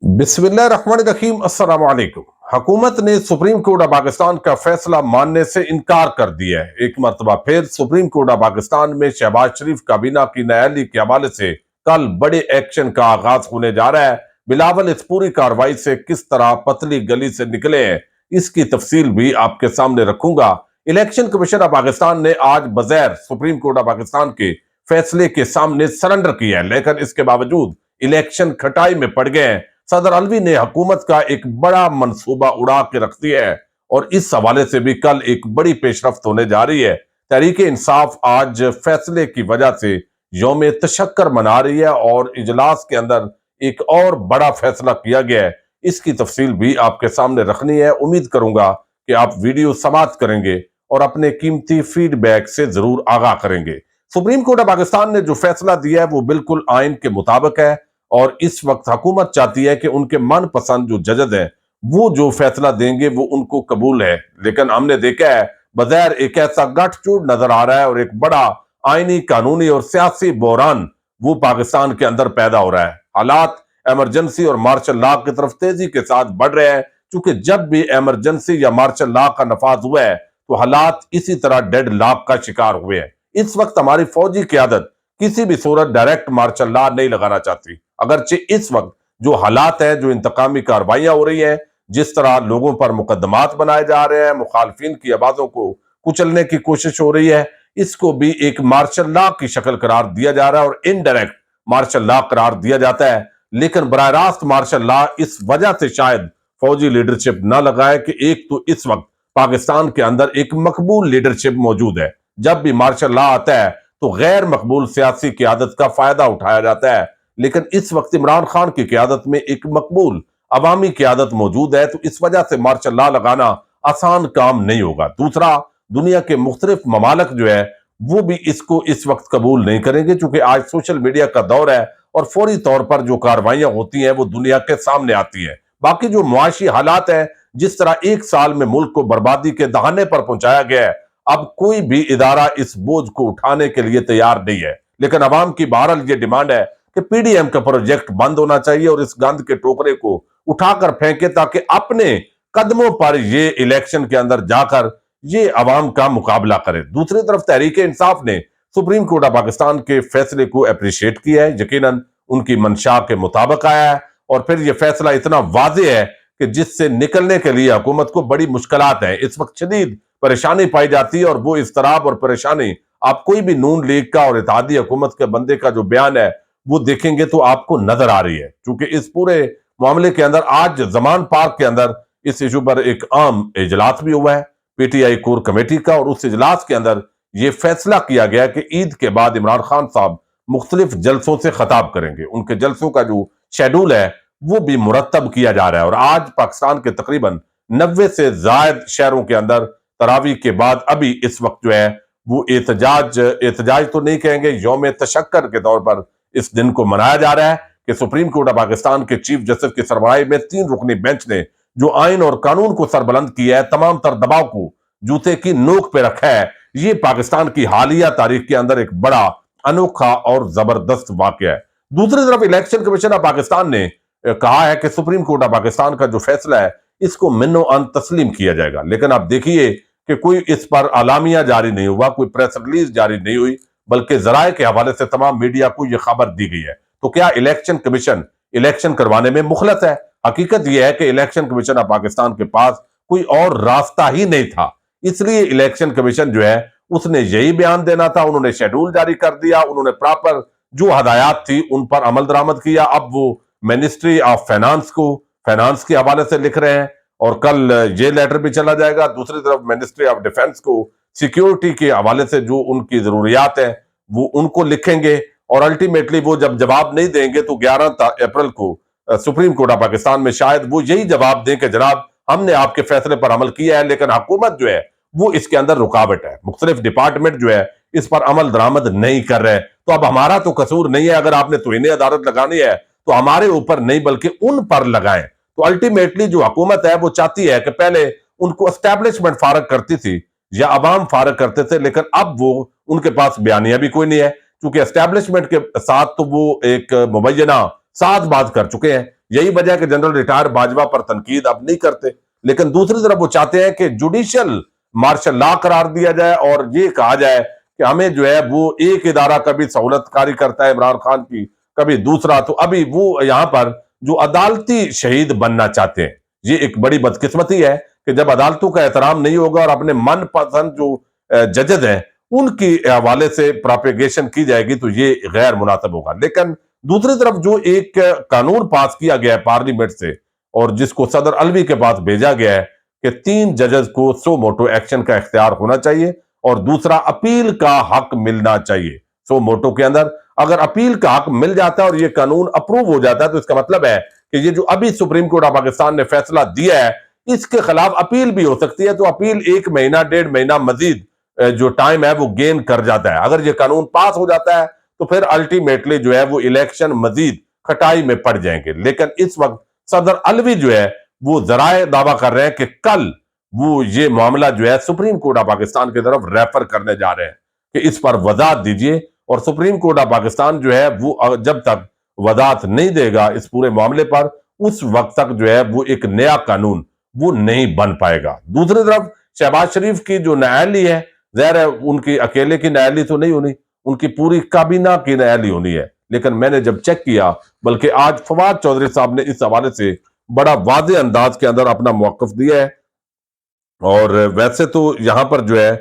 बिस्मिल्लाहिर्रहमानिर्रहीम अस्सलाम वालेकुम। हुकूमत ने सुप्रीम कोर्ट ऑफ पाकिस्तान का फैसला मानने से इनकार कर दिया है। एक मरतबा फिर सुप्रीम कोर्ट ऑफ पाकिस्तान में शहबाज शरीफ काबीना की न्यायालय के हवाले से कल बड़े एक्शन का आगाज होने जा रहा है। बिलावल इस पूरी कार्रवाई से किस तरह पतली गली से निकले हैं, इसकी तफसील भी आपके सामने रखूंगा। इलेक्शन कमीशन ऑफ पाकिस्तान ने आज बगैर सुप्रीम कोर्ट ऑफ पाकिस्तान के फैसले के सामने सरेंडर किया है, लेकिन इसके बावजूद इलेक्शन खटाई में पड़ गए हैं। सदर अलवी ने हुकूमत का एक बड़ा मंसूबा उड़ा के रख दिया है और इस हवाले से भी कल एक बड़ी पेशरफ्त होने जा रही है। तहरीक इंसाफ आज फैसले की वजह से यौम तशक्कर मना रही है और इजलास के अंदर एक और बड़ा फैसला किया गया है। इसकी तफसील भी आपके सामने रखनी है। उम्मीद करूंगा कि आप वीडियो समाप्त करेंगे और अपने कीमती फीडबैक से जरूर आगाह करेंगे। सुप्रीम कोर्ट ऑफ पाकिस्तान ने जो फैसला दिया है वो बिल्कुल आइन के मुताबिक है और इस वक्त हुकूमत चाहती है कि उनके मनपसंद जो जजद हैं वो जो फैसला देंगे वो उनको कबूल है। लेकिन हमने देखा है बगैर एक ऐसा गठजोड़ नजर आ रहा है और एक बड़ा आईनी, कानूनी और सियासी बहरान वो पाकिस्तान के अंदर पैदा हो रहा है। हालात एमरजेंसी और मार्शल लॉ की तरफ तेजी के साथ बढ़ रहे हैं, क्योंकि जब भी एमरजेंसी या मार्शल लॉ का नफाज हुआ है तो हालात इसी तरह डेड लॉक का शिकार हुए हैं। इस वक्त हमारी फौजी क़यादत किसी भी सूरत डायरेक्ट मार्शल लॉ नहीं लगाना चाहती, अगरचे इस वक्त जो हालात है, जो इंतकामी कार्रवाइयां हो रही हैं, जिस तरह लोगों पर मुकदमात बनाए जा रहे हैं, मुखालफिन की आवाजों को कुचलने की कोशिश हो रही है, इसको भी एक मार्शल लॉ की शक्ल करार दिया जा रहा है और इनडायरेक्ट मार्शल लॉ करार दिया जाता है। लेकिन बराह रास्त मार्शल लॉ इस वजह से शायद फौजी लीडरशिप न लगाए कि एक तो इस वक्त पाकिस्तान के अंदर एक मकबूल लीडरशिप मौजूद है। जब भी मार्शल लॉ आता है तो गैर मकबूल सियासी क़यादत का फायदा उठाया जाता है, लेकिन इस वक्त इमरान खान की क़यादत में एक मकबूल अवामी क़यादत मौजूद है, तो इस वजह से मार्शल लॉ लगाना आसान काम नहीं होगा। दूसरा, दुनिया के मुख्तलिफ ममालिक जो है वो भी इसको इस वक्त कबूल नहीं करेंगे, क्योंकि आज सोशल मीडिया का दौर है और फौरी तौर पर जो कार्रवाइयां होती हैं वो दुनिया के सामने आती है। बाकी जो मुआशी हालात है, जिस तरह एक साल में मुल्क को बर्बादी के दहाने पर पहुंचाया गया है, अब कोई भी इदारा इस बोझ को उठाने के लिए तैयार नहीं है। लेकिन अवाम की बहरहाल ये डिमांड है कि पीडीएम का प्रोजेक्ट बंद होना चाहिए और इस गंद के टोकरे को उठाकर फेंके, ताकि अपने कदमों पर ये इलेक्शन के अंदर जाकर ये अवाम का मुकाबला करे। दूसरी तरफ तहरीक इंसाफ ने सुप्रीम कोर्ट ऑफ पाकिस्तान के फैसले को अप्रिशिएट किया है, यकीनन उनकी मंशा के मुताबिक आया है और फिर यह फैसला इतना वाज़ेह है कि जिससे निकलने के लिए हुकूमत को बड़ी मुश्किलात है। इस वक्त शदीद परेशानी पाई जाती है और वो इस्तराब और परेशानी आप कोई भी नून लीग का और इत्तेहादी हुकूमत के बंदे का जो बयान है वो देखेंगे तो आपको नजर आ रही है। क्योंकि इस पूरे मामले के अंदर आज जमान पार्क के अंदर इस इशू पर एक आम इजलास भी हुआ है पीटीआई कोर कमेटी का, और उस इजलास के अंदर ये फैसला किया गया कि ईद के बाद इमरान खान साहब मुख्तलिफ जलसों से खताब करेंगे। उनके जलसों का जो शेड्यूल है वो भी मुरतब किया जा रहा है और आज पाकिस्तान के तकरीबन 90 से ज्यादा शहरों के अंदर तरावी के बाद अभी इस वक्त जो है वो एहतजाज तो नहीं कहेंगे, यौम तशक्कर के तौर पर इस दिन को मनाया जा रहा है कि सुप्रीम कोर्ट ऑफ पाकिस्तान के चीफ जस्टिस की सरबराही में 3 रुकनी बेंच ने जो आइन और कानून को सरबुलंद किया है, तमाम तर दबाव को जूते की नोक पे रखा है। ये पाकिस्तान की हालिया तारीख के अंदर एक बड़ा अनोखा और जबरदस्त वाकया है। दूसरी तरफ इलेक्शन कमीशन ऑफ पाकिस्तान ने कहा है कि सुप्रीम कोर्ट ऑफ पाकिस्तान का जो फैसला है इसको मिन्नो अन तस्लीम किया जाएगा। लेकिन आप देखिए कि कोई इस पर आलामिया जारी नहीं हुआ, कोई प्रेस रिलीज जारी नहीं हुई, बल्कि जराए के हवाले से तमाम मीडिया को यह खबर दी गई है। तो क्या इलेक्शन कमीशन इलेक्शन करवाने में मुखलत है? हकीकत यह है कि इलेक्शन कमीशन ऑफ पाकिस्तान के पास कोई और रास्ता ही नहीं था, इसलिए इलेक्शन कमीशन जो है उसने यही बयान देना था। उन्होंने शेड्यूल जारी कर दिया, उन्होंने प्रॉपर जो हदायत थी उन पर अमल दरामद किया। अब वो मिनिस्ट्री ऑफ फाइनेंस को फाइनेंस के हवाले से लिख रहे हैं और कल ये लेटर भी चला जाएगा। दूसरी तरफ मिनिस्ट्री ऑफ डिफेंस को सिक्योरिटी के हवाले से जो उनकी जरूरियात है वो उनको लिखेंगे और अल्टीमेटली वो जब जवाब नहीं देंगे तो 11 अप्रैल को सुप्रीम कोर्ट ऑफ पाकिस्तान में शायद वो यही जवाब दें कि जनाब हमने आपके फैसले पर अमल किया है, लेकिन हुकूमत जो है वो इसके अंदर रुकावट है, मुख्तलिफ डिपार्टमेंट जो है इस पर अमल दरामद नहीं कर रहे। तो अब हमारा तो कसूर नहीं है, अगर आपने तौहीन अदालत लगानी है तो हमारे ऊपर नहीं बल्कि उन पर लगाएं। तो अल्टीमेटली जो हुकूमत है वो चाहती है कि पहले उनको एस्टैब्लिशमेंट फारग करती थी या अवाम फारग करते थे, लेकिन अब वो उनके पास बयानिया भी कोई नहीं है, क्योंकि एस्टैब्लिशमेंट के साथ तो वो एक मुबैना साथ बात कर चुके हैं। یہی وجہ ہے کہ جنرل ریٹائر باجوہ پر تنقید اب نہیں کرتے، لیکن دوسری طرف وہ چاہتے ہیں کہ جوڈیشل مارشل لا قرار دیا جائے اور یہ کہا جائے کہ ہمیں جو ہے وہ ایک ادارہ کبھی سہولت کاری کرتا ہے عمران خان کی، کبھی دوسرا، تو ابھی وہ یہاں پر جو عدالتی شہید بننا چاہتے ہیں۔ یہ ایک بڑی بدقسمتی ہے کہ جب عدالتوں کا احترام نہیں ہوگا اور اپنے من پسند جو ججز ہیں ان کی حوالے سے پراپیگیشن کی جائے گی تو یہ غیر مناسب ہوگا۔ لیکن دوسری طرف جو ایک قانون پاس کیا گیا ہے پارلیمنٹ سے اور جس کو صدر علوی کے پاس بھیجا گیا ہے کہ 3 ججز کو سو موٹو ایکشن کا اختیار ہونا چاہیے اور دوسرا اپیل کا حق ملنا چاہیے۔ سو موٹو کے اندر اگر اپیل کا حق مل جاتا ہے اور یہ قانون اپروو ہو جاتا ہے تو اس کا مطلب ہے کہ یہ جو ابھی سپریم کورٹ آف پاکستان نے فیصلہ دیا ہے اس کے خلاف اپیل بھی ہو سکتی ہے، تو اپیل 1 مہینہ 1.5 مہینہ مزید جو ٹائم ہے وہ گین کر جاتا ہے۔ اگر یہ قانون پاس ہو جاتا ہے تو پھر الٹیمیٹلی جو ہے وہ الیکشن مزید کھٹائی میں پڑ جائیں گے۔ لیکن اس وقت صدر علوی جو ہے وہ ذرائع دعویٰ کر رہے ہیں کہ کل وہ یہ معاملہ جو ہے سپریم کورٹ آف پاکستان کی طرف ریفر کرنے جا رہے ہیں کہ اس پر وضاحت دیجئے، اور سپریم کورٹ آف پاکستان جو ہے وہ جب تک وضاحت نہیں دے گا اس پورے معاملے پر اس وقت تک جو ہے وہ ایک نیا قانون وہ نہیں بن پائے گا۔ دوسری طرف شہباز شریف کی جو نااہلی ہے، ظاہر ہے ان کی اکیلے کی نااہلی تو نہیں ہونی، ان کی پوری کابینہ کی نااہلی ہونی ہے، لیکن میں نے جب چیک کیا بلکہ آج فواد چودھری صاحب نے اس حوالے سے بڑا واضح انداز کے اندر اپنا موقف دیا ہے، اور ویسے تو یہاں پر جو ہے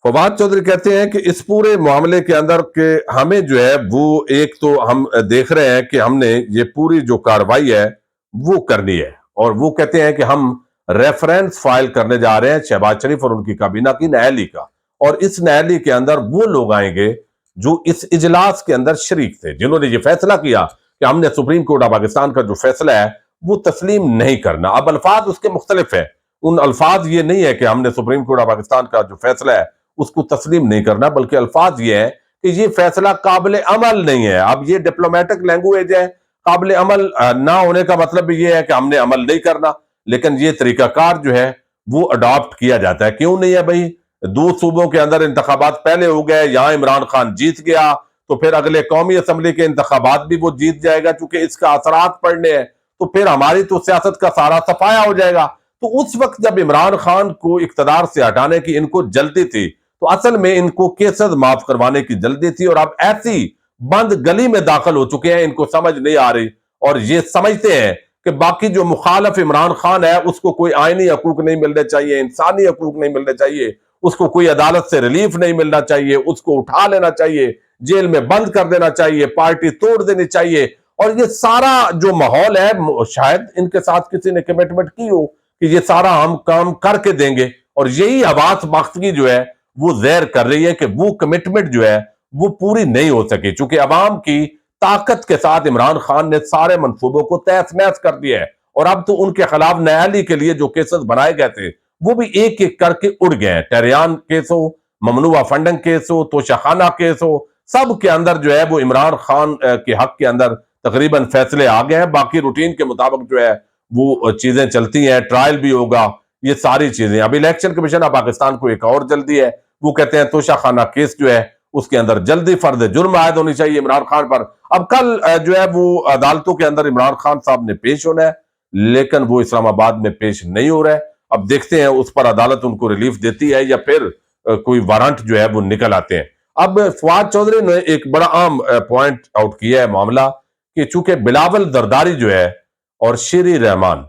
فواد چودھری کہتے ہیں کہ اس پورے معاملے کے اندر کہ ہمیں جو ہے وہ ایک تو ہم دیکھ رہے ہیں کہ ہم نے یہ پوری جو کاروائی ہے وہ کرنی ہے، اور وہ کہتے ہیں کہ ہم ریفرنس فائل کرنے جا رہے ہیں شہباز شریف اور ان کی کابینہ کی نااہلی کا، اور اس نااہلی کے اندر وہ لوگ آئیں گے جو اس اجلاس کے اندر شریک تھے، جنہوں نے یہ فیصلہ کیا کہ ہم نے سپریم کورٹ آف پاکستان کا جو فیصلہ ہے وہ تسلیم نہیں کرنا۔ اب الفاظ اس کے مختلف ہیں، ان الفاظ یہ نہیں ہے کہ ہم نے سپریم کورٹ آف پاکستان کا جو فیصلہ ہے اس کو تسلیم نہیں کرنا، بلکہ الفاظ یہ ہے کہ یہ فیصلہ قابل عمل نہیں ہے۔ اب یہ ڈپلومیٹک لینگویج ہے، قابل عمل نہ ہونے کا مطلب یہ ہے کہ ہم نے عمل نہیں کرنا، لیکن یہ طریقہ کار جو ہے وہ اڈاپٹ کیا جاتا ہے۔ کیوں نہیں ہے بھائی؟ 2 صوبوں کے اندر انتخابات پہلے ہو گئے، یہاں عمران خان جیت گیا تو پھر اگلے قومی اسمبلی کے انتخابات بھی وہ جیت جائے گا، چونکہ اس کا اثرات پڑنے ہیں تو پھر ہماری تو سیاست کا سارا صفایا ہو جائے گا۔ تو اس وقت جب عمران خان کو اقتدار سے ہٹانے کی ان کو جلدی تھی تو اصل میں ان کو کیسز معاف کروانے کی جلدی تھی، اور اب ایسی بند گلی میں داخل ہو چکے ہیں ان کو سمجھ نہیں آ رہی، اور یہ سمجھتے ہیں کہ باقی جو مخالف عمران خان ہے اس کو کوئی آئینی حقوق نہیں ملنے چاہیے، انسانی حقوق نہیں ملنے چاہیے، اس کو کوئی عدالت سے ریلیف نہیں ملنا چاہیے، اس کو اٹھا لینا چاہیے، جیل میں بند کر دینا چاہیے، پارٹی توڑ دینی چاہیے، اور یہ سارا جو ماحول ہے شاید ان کے ساتھ کسی نے کمٹمنٹ کی ہو کہ یہ سارا ہم کام کر کے دیں گے، اور یہی حواس باختگی جو ہے وہ زہر کر رہی ہے کہ وہ کمٹمنٹ جو ہے وہ پوری نہیں ہو سکی، چونکہ عوام کی طاقت کے ساتھ عمران خان نے سارے منصوبوں کو تہس نہس کر دیا ہے، اور اب تو ان کے خلاف نااہلی کے لیے جو کیسز بنائے گئے تھے وہ بھی ایک ایک کر کے اڑ گئے ہیں۔ ٹہریان کیس ہو، ممنوعہ فنڈنگ کیس ہو، توشہ خانہ کیس ہو، سب کے اندر جو ہے وہ عمران خان کے حق کے اندر تقریباً فیصلے آ گئے ہیں۔ باقی روٹین کے مطابق جو ہے وہ چیزیں چلتی ہیں، ٹرائل بھی ہوگا، یہ ساری چیزیں۔ اب الیکشن کمیشن آف پاکستان کو ایک اور جلدی ہے، وہ کہتے ہیں توشہ خانہ کیس جو ہے اس کے اندر جلدی فرض جرم عائد ہونی چاہیے عمران خان پر۔ اب کل جو ہے وہ عدالتوں کے اندر عمران خان صاحب نے پیش ہونا ہے، لیکن وہ اسلام آباد میں پیش نہیں ہو رہا ہے۔ اب دیکھتے ہیں اس پر عدالت ان کو ریلیف دیتی ہے یا پھر کوئی وارنٹ جو ہے وہ نکل آتے ہیں۔ اب فواد چودھری نے ایک بڑا عام پوائنٹ آؤٹ کیا ہے معاملہ کہ چونکہ بلاول زرداری جو ہے اور شیری رحمان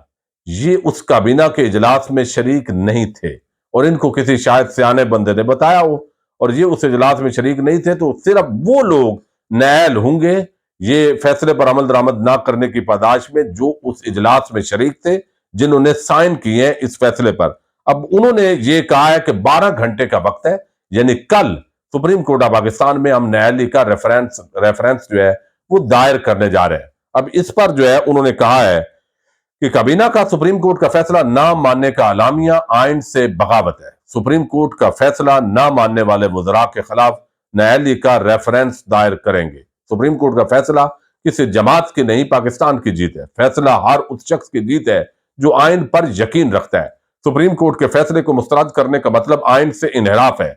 یہ اس کابینہ کے اجلاس میں شریک نہیں تھے، اور ان کو کسی شاید سیانے بندے نے بتایا ہو اور یہ اس اجلاس میں شریک نہیں تھے، تو صرف وہ لوگ نائل ہوں گے یہ فیصلے پر عمل درآمد نہ کرنے کی پاداش میں جو اس اجلاس میں شریک تھے، جنہوں نے سائن کیے ہیں اس فیصلے پر۔ اب انہوں نے یہ کہا ہے کہ 12 گھنٹے کا وقت ہے، یعنی کل سپریم کورٹ آف پاکستان میں ہم نااہلی کا ریفرنس جو ہے وہ دائر کرنے جا رہے ہیں۔ اب اس پر جو ہے انہوں نے کہا ہے کہ کابینہ کا سپریم کورٹ کا فیصلہ نہ ماننے کا اعلامیہ آئین سے بغاوت ہے۔ سپریم کورٹ کا فیصلہ نہ ماننے والے وزراء کے خلاف نااہلی کا ریفرنس دائر کریں گے۔ سپریم کورٹ کا فیصلہ کسی جماعت کی نہیں، پاکستان کی جیت ہے۔ فیصلہ ہر اس شخص کی جیت ہے جو آئین پر یقین رکھتا ہے۔ سپریم کورٹ کے فیصلے کو مسترد کرنے کا مطلب آئین سے انحراف ہے۔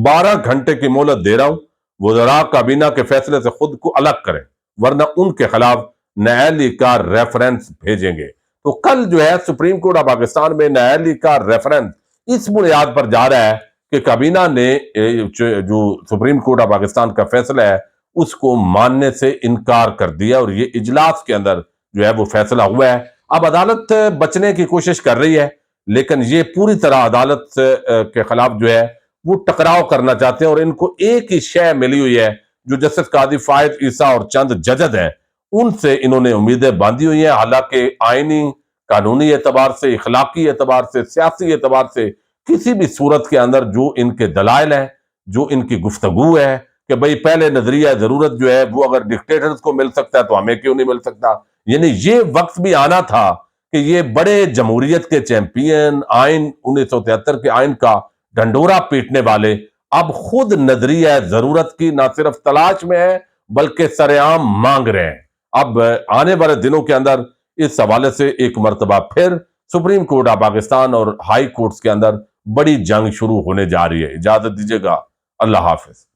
12 گھنٹے کی مہلت دے رہا ہوں، وزراء کابینہ کے فیصلے سے خود کو الگ کریں، ورنہ ان کے خلاف न्यायालय का रेफरेंस भेजेंगे। तो कल जो है सुप्रीम कोर्ट ऑफ पाकिस्तान में न्यायालय का रेफरेंस इस बुनियाद पर जा रहा है कि काबीना ने जो सुप्रीम कोर्ट ऑफ पाकिस्तान का फैसला है उसको मानने से इनकार कर दिया, और ये इजलास के अंदर जो है वो फैसला हुआ है। अब अदालत बचने की कोशिश कर रही है, लेकिन ये पूरी तरह अदालत के खिलाफ जो है वो टकराव करना चाहते हैं, और इनको एक ही शय मिली हुई है जो जस्टिस कादी फायद ईसा और चंद जजद हैं, उनसे इन्होंने उम्मीदें बांधी हुई हैं। हालांकि आईनी कानूनी एतबार से, इखलाकी एतबार से, सियासी एतबार से किसी भी सूरत के अंदर जो इनके दलाइल हैं, जो इनकी गुफ्तगू है कि भाई पहले नजरिया जरूरत जो है वो अगर डिक्टेटर्स को मिल सकता है तो हमें क्यों नहीं मिल सकता, यानी ये वक्त भी आना था कि ये बड़े जमहूरियत के चैंपियन, आइन 1973 के आइन का ढंडोरा पीटने वाले अब खुद नजरिया जरूरत की ना सिर्फ तलाश में है बल्कि सरेआम मांग रहे हैं। अब आने वाले दिनों के अंदर इस हवाले से एक मर्तबा फिर सुप्रीम कोर्ट ऑफ पाकिस्तान और हाई कोर्ट्स के अंदर बड़ी जंग शुरू होने जा रही है। इजाजत दीजिएगा, अल्लाह हाफिज।